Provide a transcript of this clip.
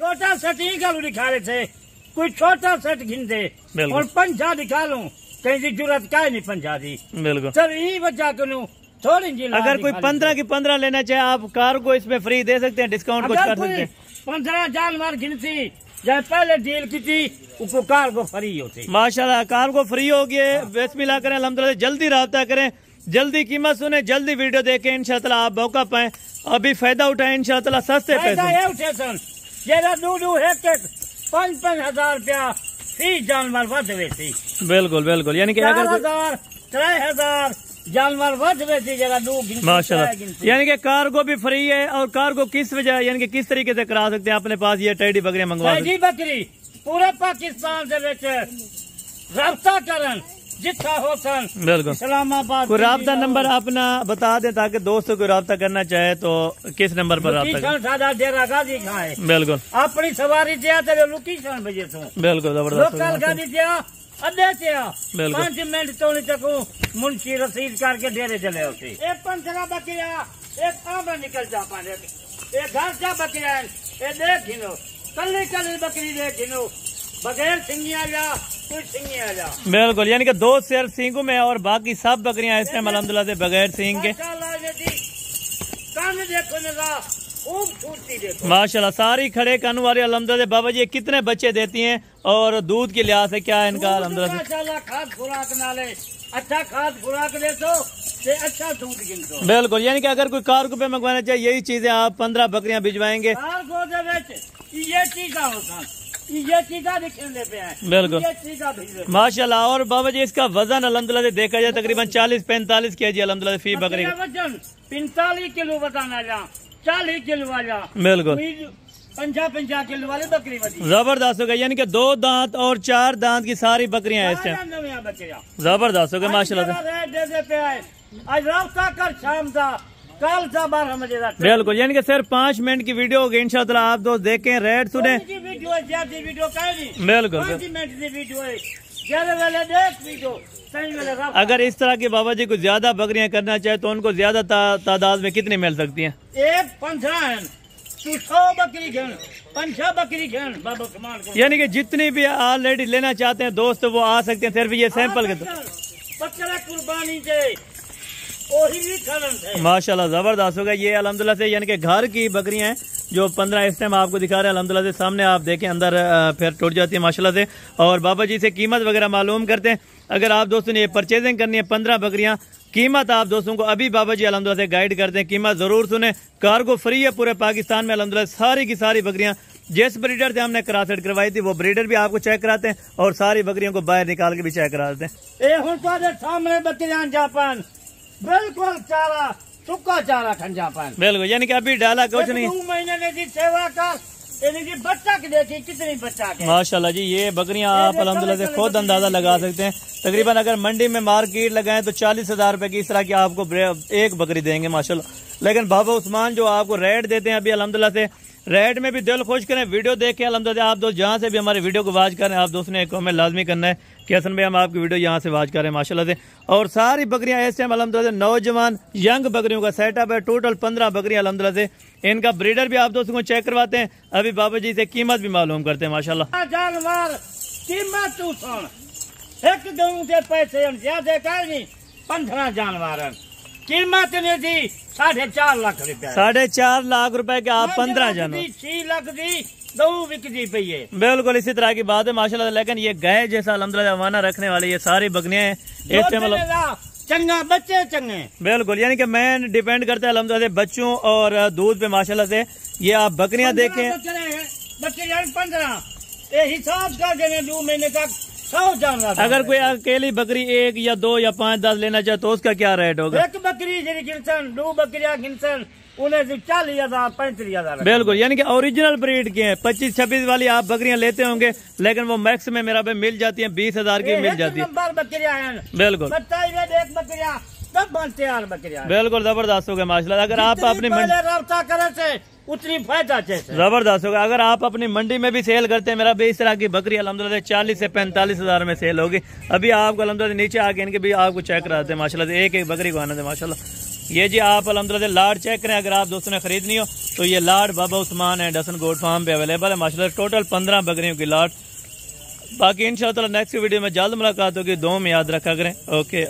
छोटा सेट ही गलू दिखा रहे थे, कोई छोटा सेट गिन दे और पंजा दिखा लूं, कहीं की जरूरत क्या नहीं पंजा दी। बिल्कुल सर यही वजह करूँ थोड़ी जी। अगर कोई 15 की 15 लेना चाहे आप कार को इसमें फ्री दे सकते हैं, डिस्काउंट कुछ कर सकते हैं। 15 जानवर गिनती जब पहले डील की थी उसको कार को फ्री होती। माशाल्लाह कार को फ्री हो गए। बिस्मिल्लाह करें, अल्हम्दुलिल्लाह। जल्दी राब्ता करें, जल्दी कीमत सुने, जल्दी वीडियो देखें, इंशाअल्लाह आप मौका पाए, अभी फायदा उठाए इंशाअल्लाह सस्ते पैसे। 5,000 रुपया फी जानवर वध वेसी। बिल्कुल बिल्कुल, यानी कि अगर 3,000 जानवर वध वेसी जरा माशाल्लाह, यानी कि कार को भी फ्री है। और कार को किस वजह यानी कि किस तरीके से करा सकते हैं अपने पास ये टेडी बकरियां मंगवा? टेडी बकरी पूरे पाकिस्तान से रब्ता करन जितना हो सन। बिल्कुल। इस्लामाबाद कोई राब्ता नंबर अपना बता दें ताकि दोस्तों को राब्ता करना चाहे तो किस नंबर पर राब्ता सादा डेरा गाजी खाए। बिल्कुल। अपनी सवारी दिया तो लोकेशन भेजे तो बिल्कुल जबरदस्त। लोकल गाड़ी दिया अड्डे से 5 मिनट तो नहीं सकूं, मुंशी रसीद करके डेरे चले होते। एक 15 बकरिया एक आम निकल जा पाने, एक घर जा बकरिया ये देख गिनो, कल्ली कल्ली बकरी देख गिनो, बगैर सिंगिया जा कोई सिंगिया जा। बिल्कुल, यानी कि 2 शेर सींगों में और बाकी सब बकरियां इस टाइम अल्हम्दुलिल्लाह से बगैर सींग के। माशाल्लाह सारी खड़े कानू वाले अल्हम्दुलिल्लाह। बाबा जी कितने बच्चे देती हैं और दूध के लिहाज से क्या है इनका? अल्हम्दुलिल्लाह खाद खुराक नाले अच्छा खाद खुराक दे तो अच्छा दूध गिनतो। बिल्कुल, यानी कि अगर कोई कार्गो पे मंगवाना चाहिए यही चीजें आप 15 बकरियां भिजवाएंगे। बिल्कुल माशाल्लाह। और बाबा जी इसका वजन अल्हम्दुलिल्लाह देखा जाए तकरीबन 40-45 kg अल्हम्दुलिल्लाह फी बकरी का वजन 45 किलो बताना जा 40 किलो वाला। बिल्कुल 50 किलो वाली बकरी जबरदस्त हो गया, यानी कि 2 दांत और 4 दांत की सारी बकरियां हैं इस टाइम। जबरदस्त हो गया माशाल्लाह। आज रास्ता कर शाम का कल से 12 बजे। बिल्कुल, यानी कि सिर्फ 5 मिनट की वीडियो होगी इंशाअल्लाह। आप दोस्त देखें, रेट सुने। बिल्कुल। अगर इस तरह की बाबा जी को ज्यादा बकरियां करना चाहे तो उनको ज्यादा तादाद में कितनी मिल सकती हैं? एक 15 100 बकरी 5 बकरी बाबा, यानी कि जितनी भी ऑलरेडी लेना चाहते हैं दोस्त वो आ सकते हैं, सिर्फ ये सैंपल के कुर्बानी से माशाल्लाह जबरदस्त होगा ये अल्हम्दुलिल्लाह से। यानी कि घर की बकरियां हैं जो 15 इस टाइम आपको दिखा रहे हैं अल्हम्दुलिल्लाह से। सामने आप देखें अंदर फिर टूट जाती है माशाल्लाह से। और बाबा जी से कीमत वगैरह मालूम करते हैं। अगर आप दोस्तों ने ये परचेजिंग करनी है 15 बकरियां, कीमत आप दोस्तों को अभी बाबा जी अल्हम्दुलिल्लाह से गाइड करते हैं। कीमत जरूर सुने, कार्गो फ्री है पूरे पाकिस्तान में अल्हम्दुलिल्लाह। सारी की सारी बकरियां जिस ब्रीडर से हमने क्रॉससेट करवाई थी वो ब्रीडर भी आपको चेक कराते हैं और सारी बकरियों को बाहर निकाल के भी चेक करा देते हैं। सामने बकरियां जापान बिल्कुल चारा सूखा चारा खंजा पान। बिल्कुल, यानी कि अभी डाला कुछ नहीं। 2 महीने ने की सेवा कर बच्चा की देखी कितनी बच्चा के। माशाल्लाह जी ये बकरियां आप अल्हम्दुलिल्लाह से खुद अंदाजा लगा सकते हैं। तकरीबन अगर मंडी में मार्केट लगाएं तो 40,000 रुपए की इस तरह की आपको एक बकरी देंगे माशाल्लाह। लेकिन बाबा उस्मान जो आपको रेट देते हैं अभी अल्हम्दुलिल्लाह से, रेट में भी दिल खुश करें। वीडियो देखें अल्हम्दुलिल्लाह। आप दोस्त जहाँ से भी हमारे वीडियो को वॉच करें आप दोस्त ने एक कमेंट लाजमी करना है कि हसन भाई हम आपकी वीडियो यहाँ से वॉच करें माशाल्लाह से। और सारी बकरियां इस टाइम अल्हम्दुलिल्लाह नौजवान यंग बकरियों का सेटअप है। टोटल 15 बकरियां अल्हम्दुलिल्लाह से। इनका ब्रीडर भी आप दोस्तों को चेक करवाते हैं। अभी बाबा जी से कीमत भी मालूम करते हैं माशाल्लाह। जानवर कीमत तू सुन, एक गऊ के पैसे ज्यादा कर 15 जानवर कीमत ने दी 4.5 लाख रुपया। 4.5 लाख रुपए के आप 15 जानवर 6 लाख दी दो बिकती पई है। बिल्कुल इसी तरह की बात है माशाल्लाह। लेकिन ये गाय जैसा अल्हम्दुलिल्लाह अमाना रखने वाली ये सारी बकरियां हैं इस टाइम चंगा बच्चे चंगे। बिल्कुल, यानी कि मैं डिपेंड करता है अल्हम्दुलिल्लाह बच्चों और दूध पे माशाल्लाह से। ये आप बकरियां देखें बच्चे 15 हिसाब कर 2 महीने तक 100 जानवर। अगर कोई अकेली बकरी 1 या 2 या 5 10 लेना चाहे तो उसका क्या रेट होगा? एक बकरी गिनसन 2 बकरियां गिनसन उन्हें 40,000 35,000। बिल्कुल, यानी कि ओरिजिनल ब्रीड के हैं। 25-26 वाली आप बकरियां लेते होंगे लेकिन वो मैक्स में मेरा पे मिल जाती है 20,000 की मिल जाती है। बिल्कुल बिल्कुल जबरदस्त हो गया माशाल्लाह। अगर आप अपनी रब्ता करे से उतनी फायदा जबरदस्त होगा। अगर आप अपनी मंडी में भी सेल करते हैं मेरा भी इस तरह की बकरी अल्हम्दुलिल्लाह 40 से 45,000 में सेल होगी। अभी आपको अल्हम्दुलिल्लाह नीचे आके इनके भी आपको चेक कराते हैं माशाल्लाह। एक एक बकरी को आना थे माशाल्लाह। ये जी आप अलहमदुलिल्लाह लाड चेक करें, अगर आप दोस्तों ने खरीदनी हो तो ये लाड बाबा Usman and Hasan goat farm पे अवेलेबल है माशाल्लाह। टोटल 15 बकरियों की लाड। बाकी इंशाअल्लाह नेक्स्ट वीडियो में जल्द मुलाकात होगी। दुआ में याद रखा करें। ओके।